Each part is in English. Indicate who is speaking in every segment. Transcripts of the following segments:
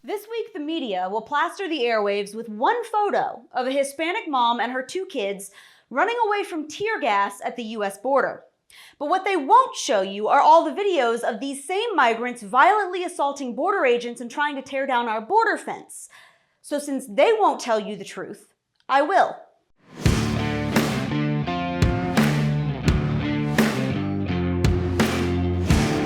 Speaker 1: This week, the media will plaster the airwaves with one photo of a Hispanic mom and her two kids running away from tear gas at the U.S. border. But what they won't show you are all the videos of these same migrants violently assaulting border agents and trying to tear down our border fence. So since they won't tell you the truth, I will.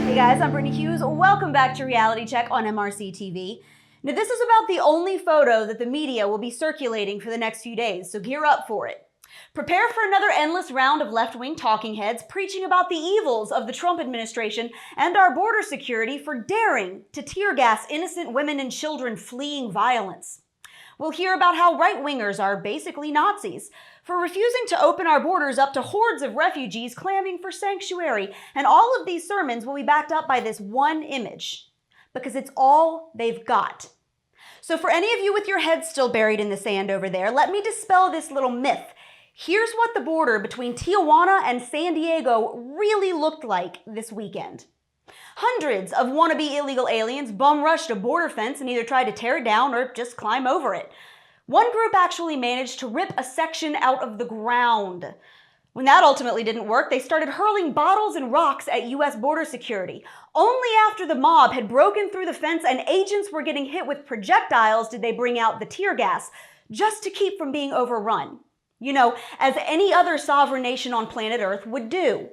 Speaker 1: Hey guys, I'm Brittany Hughes. Welcome back to Reality Check on MRC-TV. Now, this is about the only photo that the media will be circulating for the next few days, so gear up for it. Prepare for another endless round of left-wing talking heads preaching about the evils of the Trump administration and our border security for daring to tear gas innocent women and children fleeing violence. We'll hear about how right-wingers are basically Nazis for refusing to open our borders up to hordes of refugees clamoring for sanctuary, and all of these sermons will be backed up by this one image, because it's all they've got. So for any of you with your heads still buried in the sand over there, let me dispel this little myth. Here's what the border between Tijuana and San Diego really looked like this weekend. Hundreds of wannabe illegal aliens bum-rushed a border fence and either tried to tear it down or just climb over it. One group actually managed to rip a section out of the ground. When that ultimately didn't work, they started hurling bottles and rocks at U.S. border security. Only after the mob had broken through the fence and agents were getting hit with projectiles did they bring out the tear gas, just to keep from being overrun. You know, as any other sovereign nation on planet Earth would do.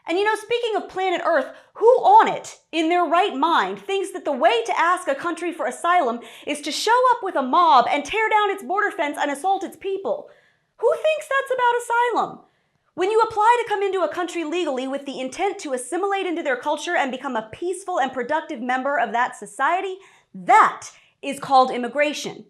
Speaker 1: And you know, speaking of planet Earth, who on it, in their right mind, thinks that the way to ask a country for asylum is to show up with a mob and tear down its border fence and assault its people? Who thinks that's about asylum? When you apply to come into a country legally with the intent to assimilate into their culture and become a peaceful and productive member of that society, that is called immigration.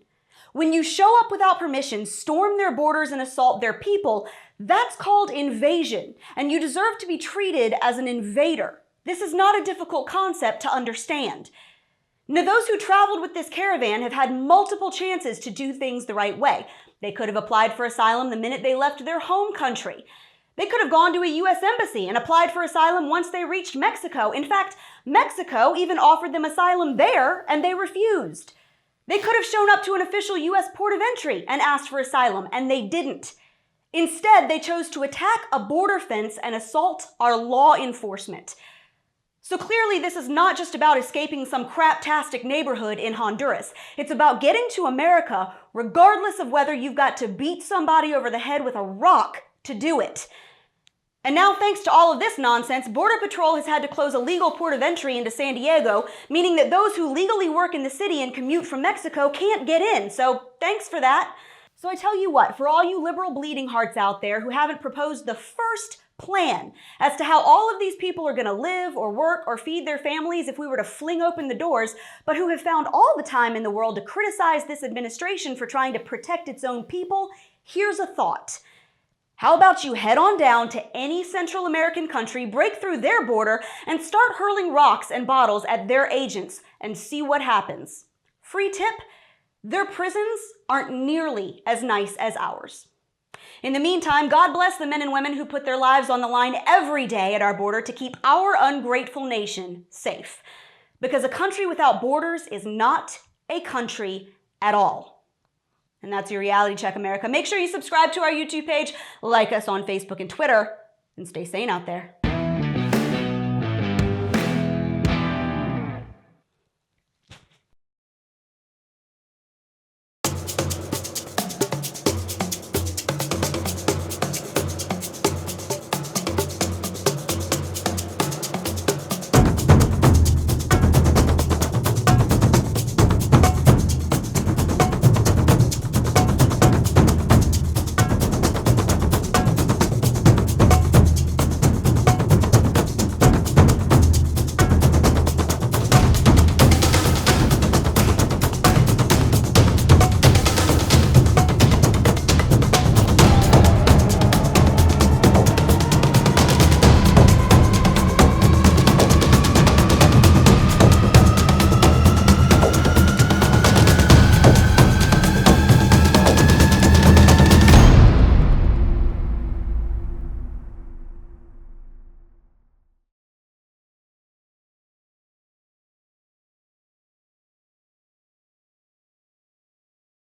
Speaker 1: When you show up without permission, storm their borders and assault their people, that's called invasion, and you deserve to be treated as an invader. This is not a difficult concept to understand. Now, those who traveled with this caravan have had multiple chances to do things the right way. They could have applied for asylum the minute they left their home country. They could have gone to a U.S. embassy and applied for asylum once they reached Mexico. In fact, Mexico even offered them asylum there, and they refused. They could have shown up to an official U.S. port of entry and asked for asylum, and they didn't. Instead, they chose to attack a border fence and assault our law enforcement. So clearly, this is not just about escaping some craptastic neighborhood in Honduras. It's about getting to America, regardless of whether you've got to beat somebody over the head with a rock to do it. And now, thanks to all of this nonsense, Border Patrol has had to close a legal port of entry into San Diego, meaning that those who legally work in the city and commute from Mexico can't get in. So thanks for that. So I tell you what, for all you liberal bleeding hearts out there who haven't proposed the first plan as to how all of these people are going to live or work or feed their families if we were to fling open the doors, but who have found all the time in the world to criticize this administration for trying to protect its own people, here's a thought. How about you head on down to any Central American country, break through their border, and start hurling rocks and bottles at their agents and see what happens. Free tip, their prisons aren't nearly as nice as ours. In the meantime, God bless the men and women who put their lives on the line every day at our border to keep our ungrateful nation safe. Because a country without borders is not a country at all. And that's your Reality Check, America. Make sure you subscribe to our YouTube page, like us on Facebook and Twitter, and stay sane out there.